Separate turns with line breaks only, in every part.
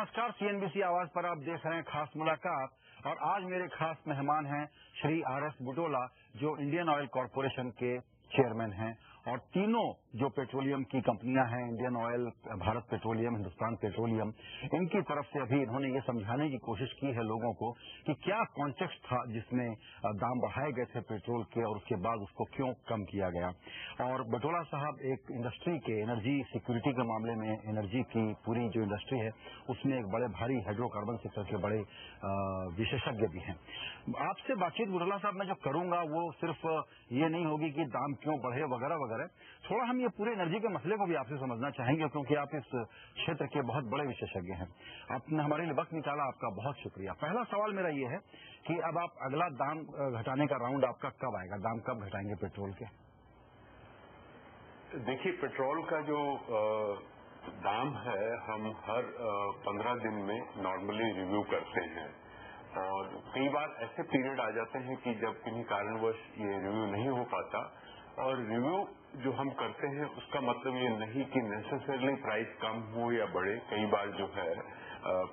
नमस्कार, सीएनबीसी आवाज पर आप देख रहे हैं खास मुलाकात और आज मेरे खास मेहमान हैं श्री आर.एस. बुटोला, जो इंडियन ऑयल कॉरपोरेशन के चेयरमैन हैं और तीनों जो पेट्रोलियम की कंपनियां हैं, Indian oil, Bharat petroleum, Hindustan petroleum, इनकी तरफ से अभी इन्होंने ये समझाने की कोशिश की है लोगों को कि क्या कॉन्टेक्स्ट था जिसमें दाम बढ़ाए गए थे पेट्रोल के और उसके बाद उसको क्यों कम किया गया। और बुटोला साहब एक इंडस्ट्री के एनर्जी सिक्योरिटी के मामले में, एनर्जी की पूरी जो इंडस्ट्री है उसमें एक बड़े भारी हाइड्रोकार्बन सेक्टर के बड़े विशेषज्ञ भी हैं। आपसे बातचीत बुटोला साहब मैं जो करूंगा वो सिर्फ ये नहीं होगी कि दाम क्यों बढ़े वगैरह वगैरह, थोड़ा हम ये पूरे एनर्जी के मसले को भी आपसे समझना चाहेंगे क्योंकि आप इस क्षेत्र के बहुत बड़े विशेषज्ञ हैं। आपने हमारे लिए वक्त निकाला, आपका बहुत शुक्रिया। पहला सवाल मेरा ये है कि अब आप अगला दाम घटाने का राउंड आपका कब आएगा, दाम कब घटाएंगे पेट्रोल के?
देखिए, पेट्रोल का जो दाम है हम हर 15 दिन में नॉर्मली रिव्यू करते हैं और कई बार ऐसे पीरियड आ जाते हैं कि जब किन्हीं कारणवश ये रिव्यू नहीं हो पाता और रिव्यू जो हम करते हैं उसका मतलब ये नहीं कि नेसेसरली प्राइस कम हो या बढ़े। कई बार जो है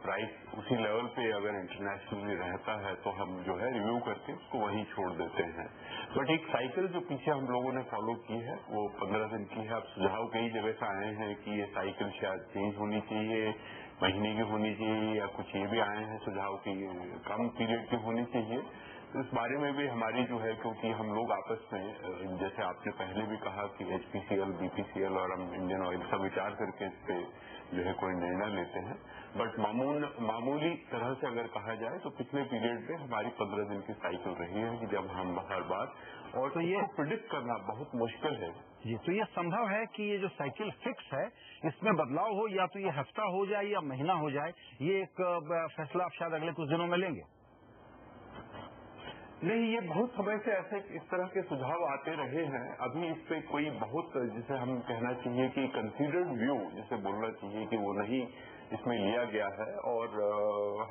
प्राइस उसी लेवल पे अगर इंटरनेशनली रहता है तो हम जो है रिव्यू करके उसको वहीं छोड़ देते हैं। बट एक साइकिल जो पीछे हम लोगों ने फॉलो की है वो 15 दिन की है। अब सुझाव कई जगह से आए हैं कि ये साइकिल शायद चेंज होनी चाहिए, महीने की होनी चाहिए, या कुछ ये भी आए हैं सुझाव की कम पीरियड की होनी चाहिए। तो इस बारे में भी हमारी जो है, क्योंकि हम लोग आपस में, जैसे आपने पहले भी कहा कि एचपीसीएल, बीपीसीएल और हम इंडियन ऑयल का विचार करके इस पे जो है कोई निर्णय लेते हैं। बट मामूली तरह से अगर कहा जाए तो पिछले पीरियड में हमारी 15 दिन की साइकिल रही है कि जब हम हर बार, और तो ये प्रिडिक्ट करना बहुत मुश्किल है
जी। तो ये संभव है कि ये जो साइकिल फिक्स है इसमें बदलाव हो, या तो ये हफ्ता हो जाए या महीना हो जाए, ये एक फैसला आप शायद अगले कुछ दिनों में लेंगे?
नहीं, ये बहुत समय से ऐसे इस तरह के सुझाव आते रहे हैं। अभी इस पे कोई बहुत, जिसे हम कहना चाहिए कि कंसीडर्ड व्यू जिसे बोलना चाहिए कि वो नहीं इसमें लिया गया है और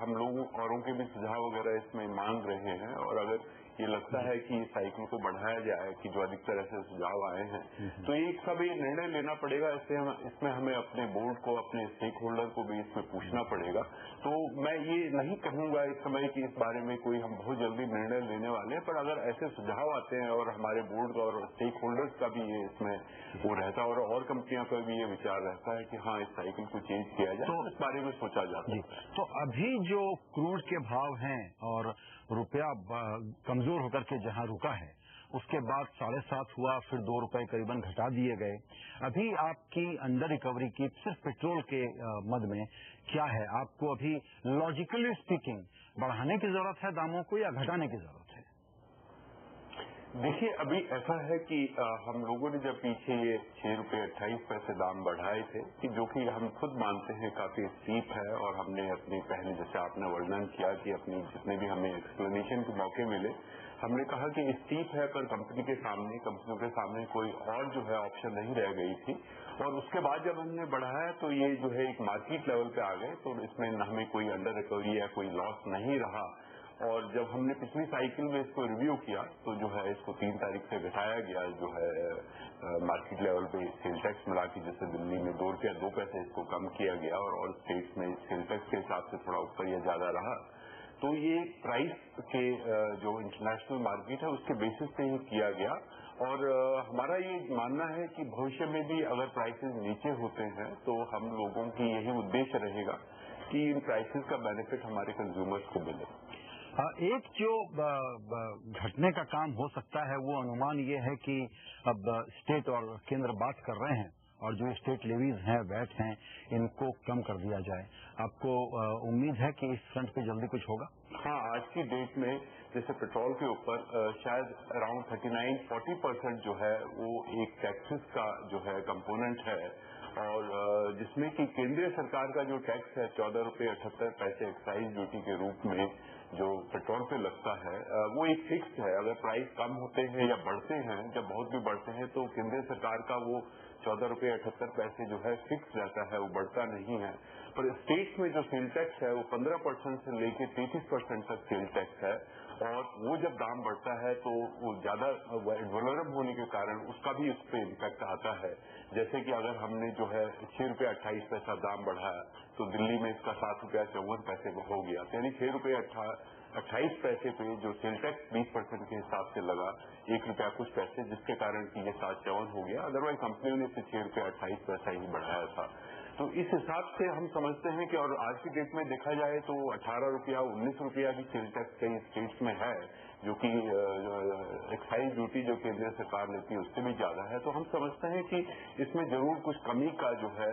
हम लोगों औरों के भी सुझाव वगैरह इसमें मांग रहे हैं और अगर ये लगता है कि साइकिल को बढ़ाया जाए, कि जो अधिकतर ऐसे सुझाव आए हैं, तो एक सब ये निर्णय लेना पड़ेगा। इसमें हमें अपने बोर्ड को, अपने स्टेक होल्डर को भी इसमें पूछना पड़ेगा। तो मैं ये नहीं कहूंगा इस समय कि इस बारे में कोई हम बहुत जल्दी निर्णय लेने वाले हैं, पर अगर ऐसे सुझाव आते हैं और हमारे बोर्ड और स्टेक होल्डर्स का भी ये इसमें वो रहता है और कंपनियों का भी ये विचार रहता है कि हाँ, इस साइकिल को चेंज किया जाए, तो इस बारे में सोचा जाता है।
तो अभी जो क्रूड के भाव हैं और रुपया कमजोर होकर के जहां रुका है, उसके बाद 7.5 हुआ, फिर 2 रुपए करीबन घटा दिए गए। अभी आपकी अंडर रिकवरी की सिर्फ पेट्रोल के मद में क्या है? आपको अभी लॉजिकली स्पीकिंग बढ़ाने की जरूरत है दामों को या घटाने की जरूरत है?
देखिए, अभी ऐसा है कि हम लोगों ने जब पीछे ये 6 रुपये 28 पैसे दाम बढ़ाए थे, कि जो कि हम खुद मानते हैं काफी स्टीप है, और हमने अपनी पहले, जैसे आपने वर्णन किया कि अपनी जितने भी हमें एक्सप्लेनेशन के मौके मिले, हमने कहा कि स्टीप है, पर कंपनियों के सामने कोई और जो है ऑप्शन नहीं रह गई थी। और उसके बाद जब हमने बढ़ाया तो ये जो है एक मार्केट लेवल पे आ गए, तो इसमें न हमें कोई अंडर रिकवरी या कोई लॉस नहीं रहा। और जब हमने पिछली साइकिल में इसको रिव्यू किया तो जो है इसको 3 तारीख से घटाया गया, जो है मार्केट लेवल पे सेल टैक्स मिला के, जैसे दिल्ली में 2 रुपया 2 पैसे इसको कम किया गया और स्टेट्स में सेल टैक्स के हिसाब से थोड़ा ऊपर या ज्यादा रहा। तो ये प्राइस के जो इंटरनेशनल मार्केट है उसके बेसिस पे ही किया गया। और हमारा ये मानना है कि भविष्य में भी अगर प्राइसेस नीचे होते हैं तो हम लोगों की यही उद्देश्य रहेगा कि इन प्राइसेस का बेनिफिट हमारे कंज्यूमर्स को मिले।
एक जो घटने का काम हो सकता है वो अनुमान ये है कि अब स्टेट और केंद्र बात कर रहे हैं और जो स्टेट लेवीज हैं, वैट हैं, इनको कम कर दिया जाए। आपको उम्मीद है कि इस फ्रंट पे जल्दी कुछ होगा?
हाँ, आज की डेट में जैसे पेट्रोल के ऊपर शायद अराउंड 39-40% जो है वो एक टैक्सेस का जो है कंपोनेंट है, और जिसमें कि केंद्रीय सरकार का जो टैक्स है 14 रुपये 78 पैसे एक्साइज ड्यूटी के रूप में जो पेट्रोल पे लगता है, वो एक फिक्स है। अगर प्राइस कम होते हैं या बढ़ते हैं, जब बहुत भी बढ़ते हैं, तो केंद्रीय सरकार का वो 14 रुपये 78 पैसे जो है फिक्स रहता है, वो बढ़ता नहीं है। पर स्टेट में जो सेल टैक्स है वो 15% से लेकर 33% तक सेल टैक्स है, और वो जब दाम बढ़ता है तो वो ज्यादा वल्नरेबल होने के कारण उसका भी उस पर इम्पैक्ट आता है। जैसे कि अगर हमने जो है 6 रुपये 28 पैसा दाम बढ़ाया तो दिल्ली में इसका 7 रुपया 54 पैसे हो गया, यानी 6 रुपये 28 पैसे पे जो सेल टैक्स 20% के हिसाब से लगा 1 रुपया कुछ पैसे, जिसके कारण कि ये 754 हो गया। अदरवाइज कंपनियों ने इसे 6 रुपये 28 पैसा ही बढ़ाया था। तो इस हिसाब से हम समझते हैं कि, और आज की डेट में देखा जाए तो 18 रुपया 19 रुपया की सेल टैक्स कई स्टेट्स में है, जो कि एक्साइज ड्यूटी जो केंद्र सरकार लेती है उससे भी ज्यादा है। तो हम समझते हैं कि इसमें जरूर कुछ कमी का जो है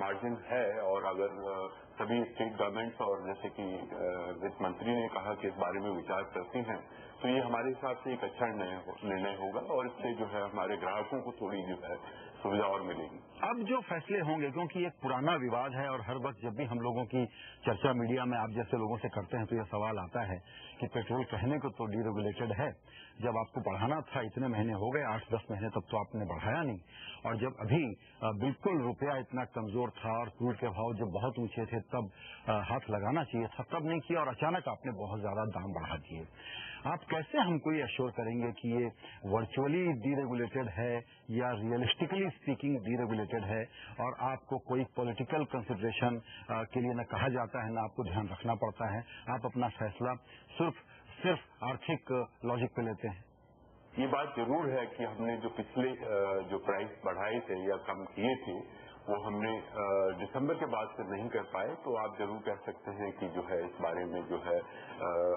मार्जिन है, और अगर सभी स्टेट गवर्नमेंट्स और जैसे कि वित्त मंत्री ने कहा कि इस बारे में विचार करती हैं, तो ये हमारे हिसाब से एक अच्छा निर्णय होगा और इससे जो है हमारे ग्राहकों को थोड़ी जो है सुविधा और मिलेगी।
अब जो फैसले होंगे, क्योंकि एक पुराना विवाद है और हर वक्त जब भी हम लोगों की चर्चा मीडिया में आप जैसे लोगों से करते हैं तो यह सवाल आता है कि पेट्रोल कहने को तो डीरेगुलेटेड है, जब आपको बढ़ाना था इतने महीने हो गए 8-10 महीने तब तो आपने बढ़ाया नहीं, और जब अभी बिल्कुल रुपया इतना कमजोर था और क्रूड के भाव जब बहुत ऊंचे थे तब हाथ लगाना चाहिए था, तब नहीं किया और अचानक आपने बहुत ज्यादा दाम बढ़ा दिए। आप कैसे हमको ये अश्योर करेंगे कि ये वर्चुअली डीरेगुलेटेड है या रियलिस्टिकली स्पीकिंग डीरेगुलेटेड है, और आपको कोई पॉलिटिकल कंसिडरेशन के लिए न कहा जाता है न आपको ध्यान रखना पड़ता है, आप अपना फैसला सिर्फ आर्थिक लॉजिक पे लेते हैं?
ये बात जरूर है कि हमने जो पिछले जो प्राइस बढ़ाए थे या कम किए थे वो हमने दिसंबर के बाद से नहीं कर पाए, तो आप जरूर कह सकते हैं कि जो है इस बारे में जो है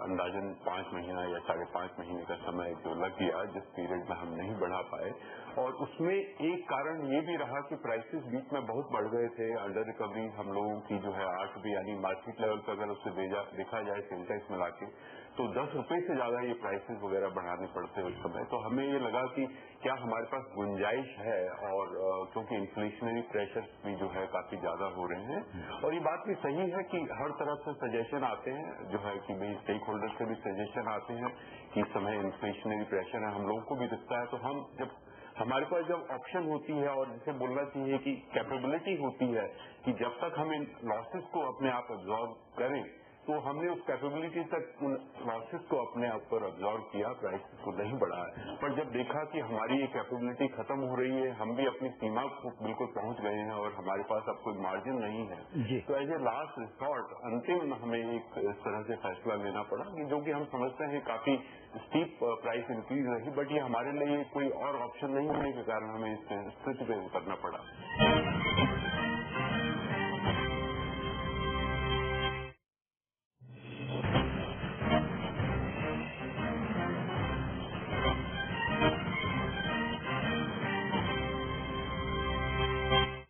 अंदाजन 5 महीना या 5.5 महीने का समय जो लग गया, जिस पीरियड में हम नहीं बढ़ा पाए। और उसमें एक कारण ये भी रहा कि प्राइसेस बीच में बहुत बढ़ गए थे, अंडर रिकवरी हम लोगों की जो है 8 रुपये यानी मार्केट लेवल पर अगर उसे देखा जाए सेल टैक्स मिला के तो 10 रुपये से ज्यादा ये प्राइसेस वगैरह बढ़ाने पड़ते उस समय। तो हमें ये लगा कि क्या हमारे पास गुंजाइश है, और क्योंकि इन्फ्लेशनरी प्रेशर भी जो है काफी ज्यादा हो रहे हैं, और ये बात भी सही है कि हर तरफ से सजेशन आते हैं जो है कि भाई स्टेक होल्डर से भी सजेशन आते हैं कि इस समय इन्फ्लेशनरी प्रेशर है, हम लोगों को भी दिखता है। तो हम जब हमारे पास जब ऑप्शन होती है और जिसे बोलना चाहिए कि कैपेबिलिटी होती है कि जब तक हम इन लॉसेस को अपने आप अब्जॉर्व करें, तो हमने उस कैपेबिलिटी तक उन लॉसेस को अपने आप पर अब्जॉर्व किया, प्राइस को नहीं बढ़ाया। पर जब देखा कि हमारी ये कैपेबिलिटी खत्म हो रही है, हम भी अपनी सीमा को बिल्कुल पहुंच गए हैं और हमारे पास अब कोई मार्जिन नहीं है, तो एज ए लास्ट रिसॉर्ट अंतिम हमें एक इस तरह से फैसला लेना पड़ा कि जो कि हम समझते हैं काफी स्टीप प्राइस इंक्रीज रही, बट ये हमारे लिए कोई और ऑप्शन नहीं होने के कारण हमें इस स्थिति पे उतरना पड़ा।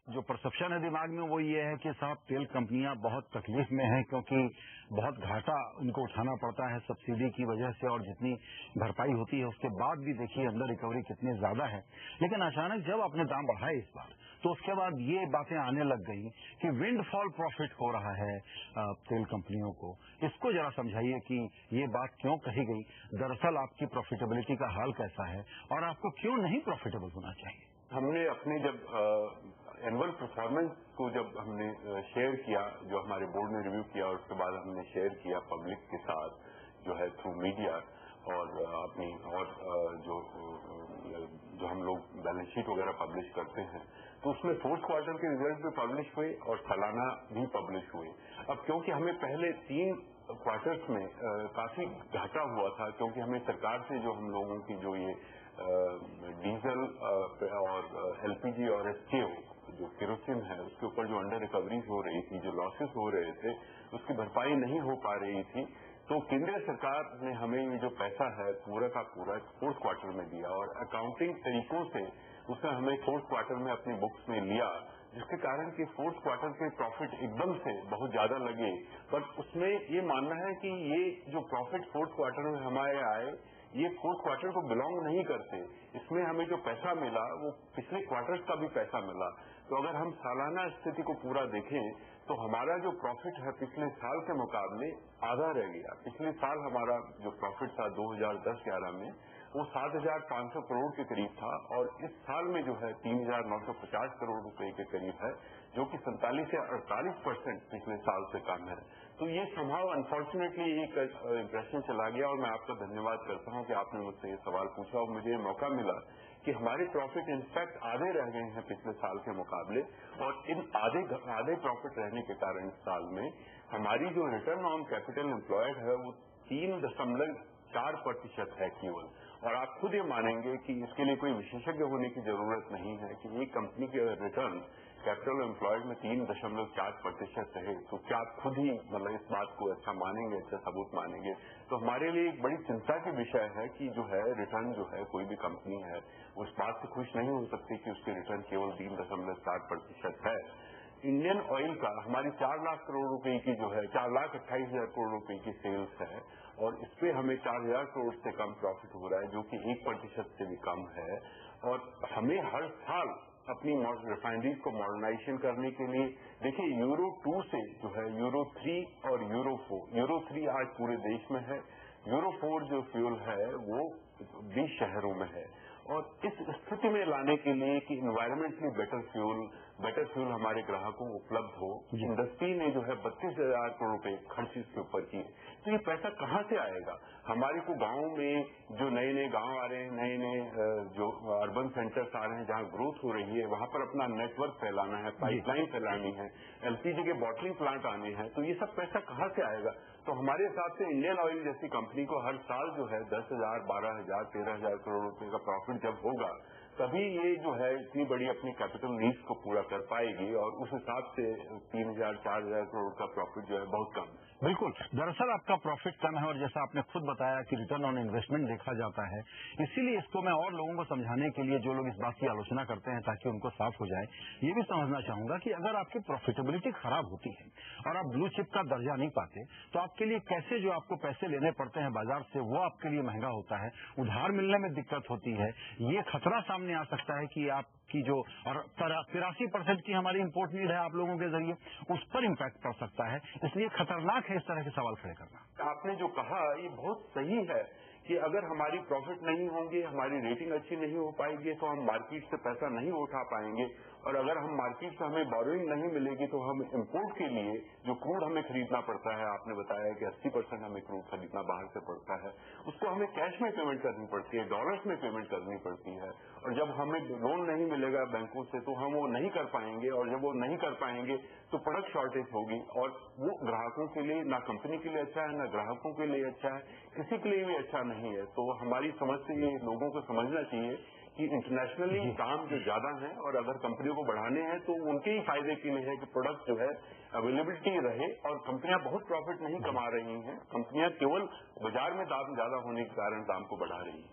जो परसेप्शन है दिमाग में वो ये है कि साहब तेल कंपनियां बहुत तकलीफ में हैं, क्योंकि बहुत घाटा उनको उठाना पड़ता है सब्सिडी की वजह से, और जितनी भरपाई होती है उसके बाद भी देखिए अंडर रिकवरी कितनी ज्यादा है। लेकिन अचानक जब आपने दाम बढ़ाए इस बार, तो उसके बाद ये बातें आने लग गई कि विंडफॉल प्रॉफिट हो रहा है तेल कंपनियों को। इसको जरा समझाइए कि ये बात क्यों कही गई, दरअसल आपकी प्रॉफिटेबिलिटी का हाल कैसा है और आपको क्यों नहीं प्रॉफिटेबल होना चाहिए?
हमने अपने जब एनुअल परफॉर्मेंस को जब हमने शेयर किया, जो हमारे बोर्ड ने रिव्यू किया, और उसके बाद हमने शेयर किया पब्लिक के साथ जो है थ्रू मीडिया, और अपनी और जो हम लोग बैलेंस शीट वगैरह पब्लिश करते हैं, तो उसमें फोर्थ क्वार्टर के रिजल्ट भी पब्लिश हुए और सालाना भी पब्लिश हुए। अब क्योंकि हमें पहले 3 क्वार्टर्स में काफी घाटा हुआ था, क्योंकि हमें सरकार से जो हम लोगों की जो ये डीजल और एलपीजी और एसकेओ जो केरोसिन है उसके ऊपर जो अंडर रिकवरीज हो रही थी, जो लॉसेस हो रहे थे, उसकी भरपाई नहीं हो पा रही थी। तो केंद्र सरकार ने हमें ये जो पैसा है पूरा का पूरा फोर्थ क्वार्टर में दिया, और अकाउंटिंग तरीकों से उसने हमें फोर्थ क्वार्टर में अपनी बुक्स में लिया, जिसके कारण कि फोर्थ क्वार्टर के प्रॉफिट एकदम से बहुत ज्यादा लगे। पर उसमें ये मानना है कि ये जो प्रॉफिट फोर्थ क्वार्टर में हमारे आए, ये फोर्थ क्वार्टर को बिलोंग नहीं करते। इसमें हमें जो पैसा मिला वो पिछले क्वार्टर्स का भी पैसा मिला। तो अगर हम सालाना स्थिति को पूरा देखें तो हमारा जो प्रॉफिट है पिछले साल के मुकाबले आधा रह गया। पिछले साल हमारा जो प्रॉफिट था 2010-11 में वो 7,500 करोड़ के करीब था, और इस साल में जो है 3,950 करोड़ रुपए के करीब है, जो कि 47 से 48% पिछले साल से कम है। तो ये संभव अनफॉर्चुनेटली एक इम्प्रेशन चला गया और मैं आपका धन्यवाद करता हूं कि आपने मुझसे ये सवाल पूछा और मुझे मौका मिला कि हमारे प्रॉफिट इनफैक्ट आधे रह गए हैं पिछले साल के मुकाबले और इन आधे प्रॉफिट रहने के कारण इस साल में हमारी जो रिटर्न ऑन कैपिटल एम्प्लॉयड है वो 3.4% है केवल। और आप खुद ये मानेंगे कि इसके लिए कोई विशेषज्ञ होने की जरूरत नहीं है कि एक कंपनी के रिटर्न कैपिटल एम्प्लॉयड में 3.4% रहे तो क्या आप खुद ही मतलब इस बात को अच्छा मानेंगे, अच्छा सबूत मानेंगे। तो हमारे लिए एक बड़ी चिंता की विषय है कि जो है रिटर्न जो है कोई भी कंपनी है उस बात से खुश नहीं हो सकती कि उसके रिटर्न केवल 3.4% है। इंडियन ऑयल का हमारी 4 लाख करोड़ रुपए की जो है 4,28,000 करोड़ रुपए की सेल्स है और इस पे हमें 4,000 करोड़ से कम प्रॉफिट हो रहा है जो कि 1% से भी कम है। और हमें हर साल अपनी रिफाइनरीज को मॉडर्नाइजेशन करने के लिए देखिए यूरो 2 से जो है यूरो 3 और यूरो 4, यूरो 3 आज पूरे देश में है, यूरो 4 जो फ्यूल है वो 20 शहरों में है। और इस स्थिति में लाने के लिए कि इन्वायरमेंटली बेटर फ्यूल हमारे ग्राहकों को उपलब्ध हो, इंडस्ट्री ने जो है 32,000 करोड़ रुपए खर्च इसके ऊपर किए। तो ये पैसा कहाँ से आएगा? हमारे को गांव में जो नए नए गांव आ रहे हैं, नए नए जो अर्बन सेंटर्स आ रहे हैं जहां ग्रोथ हो रही है वहां पर अपना नेटवर्क फैलाना है, पाइपलाइन फैलानी है, एलपीजी के बॉटलिंग प्लांट आने हैं, तो ये सब पैसा कहाँ से आएगा? तो हमारे हिसाब से इंडियन ऑयल जैसी कंपनी को हर साल जो है 10,000, 12,000, 13,000 करोड़ रुपए का प्रॉफिट जब होगा तभी ये जो है इतनी बड़ी अपनी कैपिटल नीड्स को पूरा कर पाएगी और उस हिसाब से 3,000, 4,000 करोड़ का प्रॉफिट जो है बहुत कम है।
बिल्कुल, दरअसल आपका प्रॉफिट कम है और जैसा आपने खुद बताया कि रिटर्न ऑन इन्वेस्टमेंट देखा जाता है, इसीलिए इसको मैं और लोगों को समझाने के लिए जो लोग इस बात की आलोचना करते हैं ताकि उनको साफ हो जाए, ये भी समझना चाहूंगा कि अगर आपकी प्रॉफिटेबिलिटी खराब होती है और आप ब्लू चिप का दर्जा नहीं पाते तो आपके लिए कैसे जो आपको पैसे लेने पड़ते हैं बाजार से वो आपके लिए महंगा होता है, उधार मिलने में दिक्कत होती है, ये खतरा सामने आ सकता है कि आपकी जो और 83% की हमारी इंपोर्ट नीड है आप लोगों के जरिए उस पर इम्पैक्ट पड़ सकता है, इसलिए खतरनाक है इस तरह के सवाल खड़े करना।
आपने जो कहा ये बहुत सही है कि अगर हमारी प्रॉफिट नहीं होंगे, हमारी रेटिंग अच्छी नहीं हो पाएगी तो हम मार्केट से पैसा नहीं उठा पाएंगे और अगर हम मार्केट से हमें बोरोइंग नहीं मिलेगी तो हम इंपोर्ट के लिए जो क्रूड हमें खरीदना पड़ता है, आपने बताया कि 80% हमें क्रूड खरीदना बाहर से पड़ता है, उसको हमें कैश में पेमेंट करनी पड़ती है, डॉलर्स में पेमेंट करनी पड़ती है और जब हमें लोन नहीं मिलेगा बैंकों से तो हम वो नहीं कर पाएंगे और जब वो नहीं कर पाएंगे तो प्रोडक्ट शॉर्टेज होगी और वो ग्राहकों के लिए ना कंपनी के लिए अच्छा है ना ग्राहकों के लिए अच्छा है, किसी के लिए भी अच्छा नहीं है। तो हमारी समझ से ये लोगों को समझना चाहिए कि इंटरनेशनली दाम जो ज्यादा है और अगर कंपनियों को बढ़ाने हैं तो उनके ही फायदे के लिए है कि प्रोडक्ट जो है अवेलेबिलिटी रहे और कंपनियां बहुत प्रॉफिट नहीं कमा रही हैं, कंपनियां केवल बाजार में दाम ज्यादा होने के कारण दाम को बढ़ा रही हैं।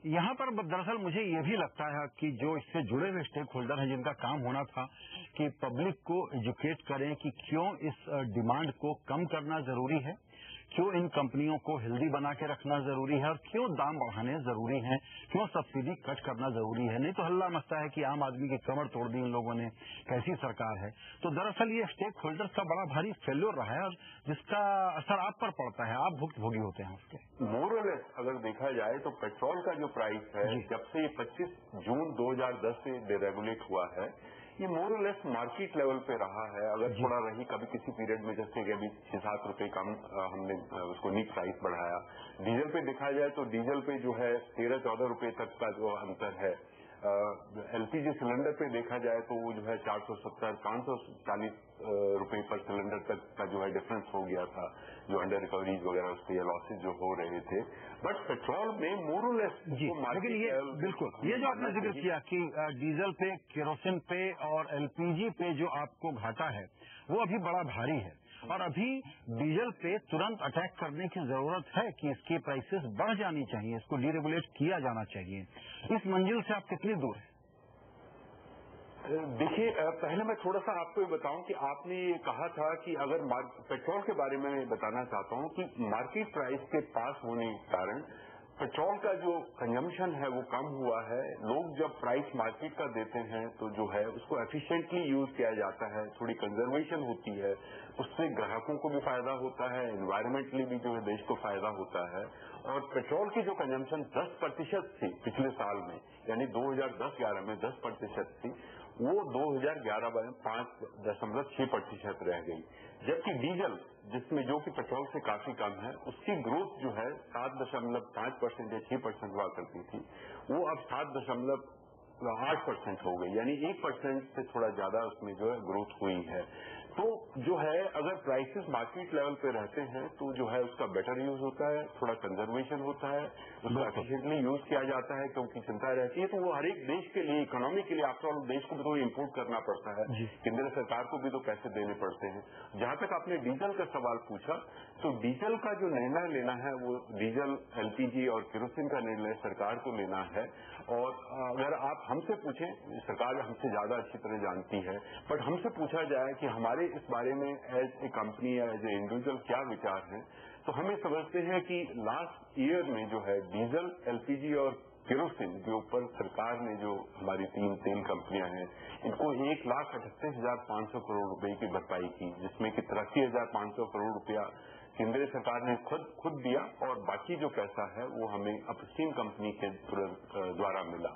यहाँ पर दरअसल मुझे ये भी लगता है कि जो इससे जुड़े हुए स्टेक होल्डर हैं जिनका काम होना था कि पब्लिक को एजुकेट करें कि क्यों इस डिमांड को कम करना जरूरी है, क्यों इन कंपनियों को हेल्दी बना के रखना जरूरी है और क्यों दाम बढ़ाने जरूरी हैं, क्यों सब्सिडी कट करना जरूरी है। नहीं तो हल्ला मचता है कि आम आदमी की कमर तोड़ दी इन लोगों ने, कैसी सरकार है। तो दरअसल ये स्टेक होल्डर्स का बड़ा भारी फेल्योर रहा है और जिसका असर आप पर पड़ता है, आप भुक्तभोगी होते हैं उसके।
मोरलेस अगर देखा जाए तो पेट्रोल का जो प्राइस है जब से 25 जून 2010 से डिरेगुलेट हुआ है ये मोरलेस मार्केट लेवल पे रहा है। अगर थोड़ा रही कभी किसी पीरियड में जैसे कि अभी 6-7 रुपए कम हमने उसको नीट प्राइस बढ़ाया। डीजल पे देखा जाए तो डीजल पे जो है 13-14 रुपए तक का जो अंतर है। एलपीजी सिलेंडर पे देखा जाए तो वो जो है 470-540 रुपए पर सिलेंडर तक का जो है डिफरेंस हो गया था, जो अंडर रिकवरीज वगैरह उसके लॉसेज जो हो रहे थे। बट पेट्रोल में मोरलेस
लेकिन ये बिल्कुल ये जो आपने जिक्र किया कि डीजल पे, केरोसिन पे और एलपीजी पे जो आपको घाटा है वो अभी बड़ा भारी है और अभी डीजल पे तुरंत अटैक करने की जरूरत है कि इसकी प्राइसेस बढ़ जानी चाहिए, इसको डीरेगुलेट किया जाना चाहिए। इस मंजिल से आप कितनी दूर हैं?
देखिए पहले मैं थोड़ा सा आपको ये बताऊं कि आपने ये कहा था कि अगर पेट्रोल के बारे में बताना चाहता हूं कि मार्केट प्राइस के पास होने के कारण पेट्रोल का जो कंजम्पशन है वो कम हुआ है। लोग जब प्राइस मार्केट का देते हैं तो जो है उसको एफिशिएंटली यूज किया जाता है, थोड़ी कंजर्वेशन होती है, उससे ग्राहकों को भी फायदा होता है, एनवायरमेंटली भी जो है देश को फायदा होता है। और पेट्रोल की जो कंजम्पशन 10% थी पिछले साल में, यानी 2010-11 में 10% थी, वो 2011 में 5.6% रह गई। जबकि डीजल, जिसमें जो कि पेट्रोल से काफी कम है, उसकी ग्रोथ जो है 7.5% या 6% हुआ करती थी, वो अब 7.8% हो गई, यानी 1% से थोड़ा ज्यादा उसमें जो है ग्रोथ हुई है। तो जो है अगर प्राइसेस मार्केट लेवल पे रहते हैं तो जो है उसका बेटर यूज होता है, थोड़ा कंजर्वेशन होता है, उसको एफिशिएंटली यूज किया जाता है, क्योंकि चिंता रहती है तो वो हर एक देश के लिए, इकोनॉमी के लिए, आफ्टर ऑल देश को भी तो इम्पोर्ट करना पड़ता है, केंद्र सरकार को भी तो पैसे देने पड़ते हैं। जहां तक आपने डीजल का सवाल पूछा, तो डीजल का जो निर्णय लेना है वो डीजल, एलपीजी और केरोसिन का निर्णय सरकार को लेना है। और अगर आप हमसे पूछें, सरकार हमसे ज्यादा अच्छी तरह जानती है, बट हमसे पूछा जाए कि हमारे इस बारे में एज ए कंपनी या एज ए इंडिविजुअल क्या विचार है, तो हमें समझते हैं कि लास्ट ईयर में जो है डीजल, एलपीजी और केरोसिन के ऊपर सरकार ने जो हमारी 3 तेल कंपनियां हैं, इनको 1,38,500 करोड़ रुपए की भरपाई की, जिसमें कि 83,500 करोड़ रुपया केंद्र सरकार ने खुद दिया और बाकी जो पैसा है वो हमें अपस्ट्रीम कंपनी के द्वारा मिला।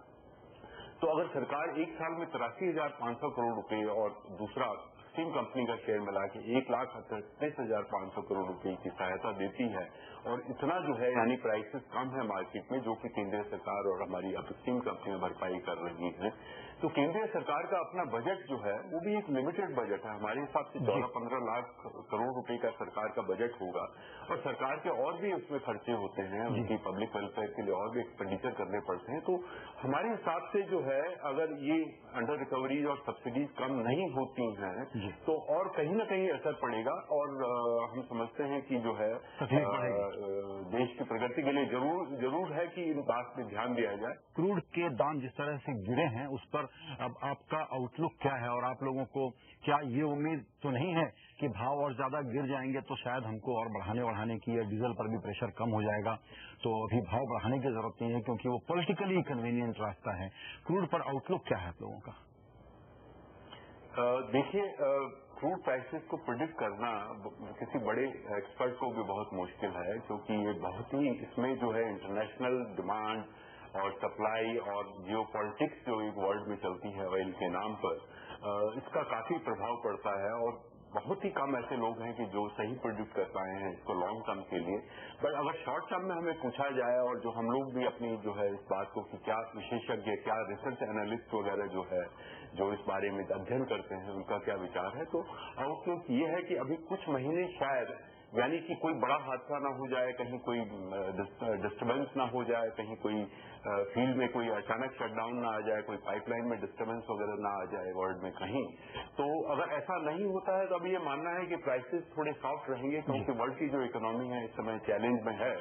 तो अगर सरकार एक साल में 83,500 करोड़ रुपए और दूसरा अपस्ट्रीम कंपनी का शेयर मिला के 1,38,500 करोड़ रुपए की सहायता देती है, और इतना जो है यानी प्राइसेस कम है मार्केट में, जो कि केंद्र सरकार और हमारी अपस्ट्रीम कंपनियां भरपाई कर रही हैं, तो केंद्रीय सरकार का अपना बजट जो है वो भी एक लिमिटेड बजट है। हमारे हिसाब से 14-15 लाख करोड़ रुपए का सरकार का बजट होगा, और सरकार के और भी उसमें खर्चे होते हैं, उनकी पब्लिक वेलफेयर के लिए और भी एक्सपेंडिचर करने पड़ते हैं। तो हमारे हिसाब से जो है अगर ये अंडर रिकवरीज और सब्सिडीज कम नहीं होती हैं तो और कहीं न कहीं असर पड़ेगा, और हम समझते हैं कि जो है देश की प्रगति के लिए जरूर है कि इन बात पे ध्यान दिया जाए।
क्रूड के दाम जिस तरह से गिरे हैं उस पर अब आपका आउटलुक क्या है, और आप लोगों को क्या ये उम्मीद तो नहीं है कि भाव और ज्यादा गिर जाएंगे तो शायद हमको और बढ़ाने की, या डीजल पर भी प्रेशर कम हो जाएगा, तो अभी भाव बढ़ाने की जरूरत नहीं है क्योंकि वो पॉलिटिकली कन्वीनियंट रास्ता है। क्रूड पर आउटलुक क्या है आप लोगों का?
देखिए, क्रूड प्राइसेस को प्रिडिक्ट करना किसी बड़े एक्सपर्ट को भी बहुत मुश्किल है, क्योंकि ये बहुत ही, इसमें जो है इंटरनेशनल डिमांड और सप्लाई और जियो पॉलिटिक्स जो एक वर्ल्ड में चलती है ऑयल के नाम पर, इसका काफी प्रभाव पड़ता है, और बहुत ही कम ऐसे लोग हैं कि जो सही प्रोड्यूस कर पाए हैं इसको लॉन्ग टर्म के लिए। बट अगर शॉर्ट टर्म में हमें पूछा जाए, और जो हम लोग भी अपनी जो है इस बात को कि क्या विशेषज्ञ, क्या रिसर्च एनालिस्ट वगैरह जो है जो इस बारे में अध्ययन करते हैं उनका क्या विचार है, तो आउटलुक ये है कि अभी कुछ महीने शायद, यानी कि कोई बड़ा हादसा ना हो जाए, कहीं कोई डिस्टर्बेंस ना हो जाए, कहीं कोई फील्ड में कोई अचानक शटडाउन ना आ जाए, कोई पाइपलाइन में डिस्टर्बेंस वगैरह ना आ जाए वर्ल्ड में कहीं, तो अगर ऐसा नहीं होता है तो अभी ये मानना है कि प्राइसेस थोड़े सॉफ्ट रहेंगे, क्योंकि वर्ल्ड की जो इकोनॉमी है इस समय चैलेंज में है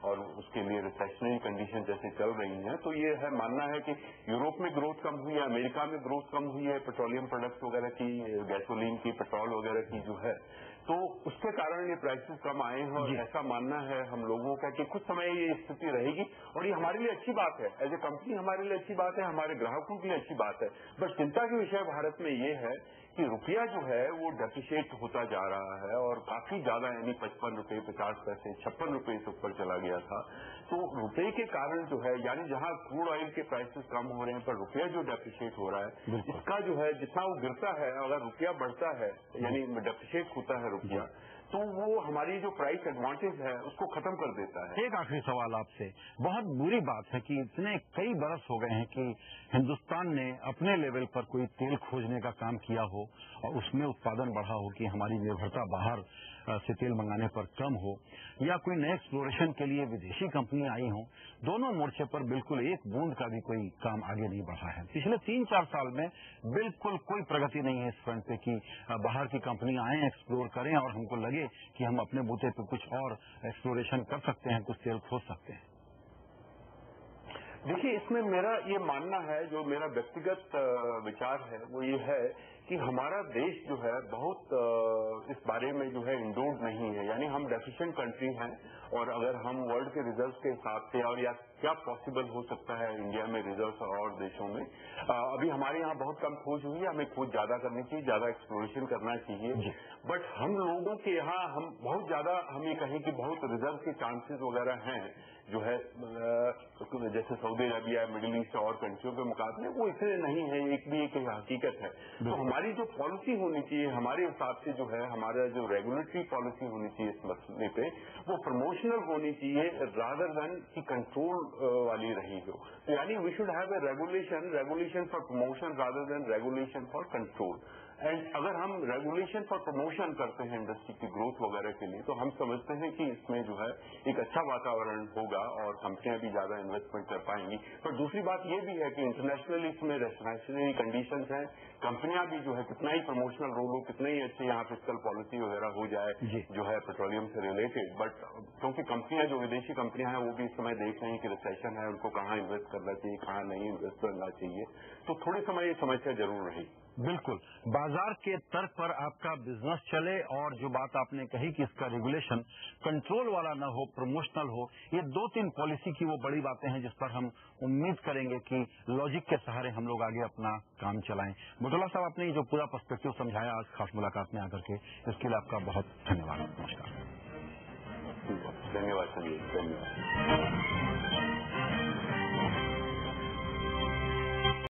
और उसके लिए रिसेशनरी कंडीशन जैसे चल रही हैं। तो ये है मानना है कि यूरोप में ग्रोथ कम हुई है, अमेरिका में ग्रोथ कम हुई है, पेट्रोलियम प्रोडक्ट्स वगैरह की, गैसोलीन की, पेट्रोल वगैरह की जो है, तो उसके कारण ये प्राइसेस कम आए हैं, और ऐसा मानना है हम लोगों का कि कुछ समय ये स्थिति रहेगी, और ये हमारे लिए अच्छी बात है, एज ए कंपनी हमारे लिए अच्छी बात है, हमारे ग्राहकों के लिए अच्छी बात है। बट चिंता के विषय भारत में ये है कि रुपया जो है वो डेप्रिशिएट होता जा रहा है, और काफी ज्यादा, यानी 55 रुपए 50 पैसे 56 रुपए से ऊपर चला गया था। तो रुपये के कारण जो है, यानी जहां क्रूड ऑयल के प्राइसेस कम हो रहे हैं पर रुपया जो डेप्रिशिएट हो रहा है, इसका जो है जितना वो गिरता है, अगर रुपया बढ़ता है यानी डेप्रिशिएट होता है रुपया, तो वो हमारी जो प्राइस एडवांटेज है उसको खत्म कर देता है।
एक आखिरी सवाल आपसे, बहुत बुरी बात है कि इतने कई बरस हो गए हैं कि हिंदुस्तान ने अपने लेवल पर कोई तेल खोजने का काम किया हो और उसमें उत्पादन बढ़ा हो, कि हमारी निर्भरता बाहर से तेल मंगाने पर कम हो, या कोई नए एक्सप्लोरेशन के लिए विदेशी कंपनियां आई हों, दोनों मोर्चे पर बिल्कुल एक बूंद का भी कोई काम आगे नहीं बढ़ा है। पिछले 3-4 साल में बिल्कुल कोई प्रगति नहीं है इस फ्रंट पे कि बाहर की कंपनियां आए, एक्सप्लोर करें और हमको लगे कि हम अपने बूते पे कुछ और एक्सप्लोरेशन कर सकते हैं, कुछ तेल खोज सकते हैं।
देखिए, इसमें मेरा ये मानना है, जो मेरा व्यक्तिगत विचार है वो ये है कि हमारा देश जो है बहुत इस बारे में जो है इंडोर्ड नहीं है, यानी हम डेफिशिएंट कंट्री हैं। और अगर हम वर्ल्ड के रिजल्ट के हिसाब से, और या क्या पॉसिबल हो सकता है इंडिया में रिजल्ट और देशों में, अभी हमारे यहाँ बहुत कम खोज हुई है, हमें खोज ज्यादा करनी चाहिए, ज्यादा एक्सप्लोरेशन करना चाहिए। बट हम लोगों के यहाँ हम बहुत ज्यादा, हम ये कहें कि बहुत रिजल्ट के चांसेस वगैरह हैं जो है, जैसे सऊदी अरबिया, मिडिल ईस्ट और कंट्रियों के मुकाबले वो इतने नहीं है, एक भी एक हकीकत है। तो हमारी जो पॉलिसी होनी चाहिए, हमारे हिसाब से जो है, हमारा जो रेगुलेटरी पॉलिसी होनी चाहिए इस मसले पे, वो प्रमोशनल होनी चाहिए रादर देन की कंट्रोल वाली रही हो। तो यानी we should have a regulation for promotion rather than regulation for control. And अगर हम रेगुलेशन फॉर प्रमोशन करते हैं इंडस्ट्री की ग्रोथ वगैरह के लिए, तो हम समझते हैं कि इसमें जो है एक अच्छा वातावरण होगा और कंपनियां भी ज्यादा इन्वेस्टमेंट कर पाएंगी। पर दूसरी बात ये भी है कि इंटरनेशनली इसमें रेस्ट्रिक्शनरी कंडीशंस हैं, कंपनियां भी जो है कितना ही प्रमोशनल रोल हो, कितने ही अच्छे यहाँ फिस्कल पॉलिसी वगैरह हो जाए जो है पेट्रोलियम से रिलेटेड, बट क्योंकि कंपनियां जो विदेशी कंपनियां हैं वो भी इस समय देख रही हैं कि रिसेशन है, उनको कहाँ इन्वेस्ट करना चाहिए, कहाँ नहीं इन्वेस्ट करना चाहिए, तो थोड़े समय ये समस्या जरूर रही।
बिल्कुल, बाजार के तर्क पर आपका बिजनेस चले, और जो बात आपने कही कि इसका रेगुलेशन कंट्रोल वाला न हो, प्रमोशनल हो, ये 2-3 पॉलिसी की वो बड़ी बातें हैं जिस पर हम उम्मीद करेंगे कि लॉजिक के सहारे हम लोग आगे अपना काम चलाएं। बुटोला साहब, आपने ये जो पूरा पर्सपेक्टिव समझाया आज खास मुलाकात में आकर के, इसके लिए आपका बहुत धन्यवाद। नमस्कार।
धन्यवाद संजीव, धन्यवाद।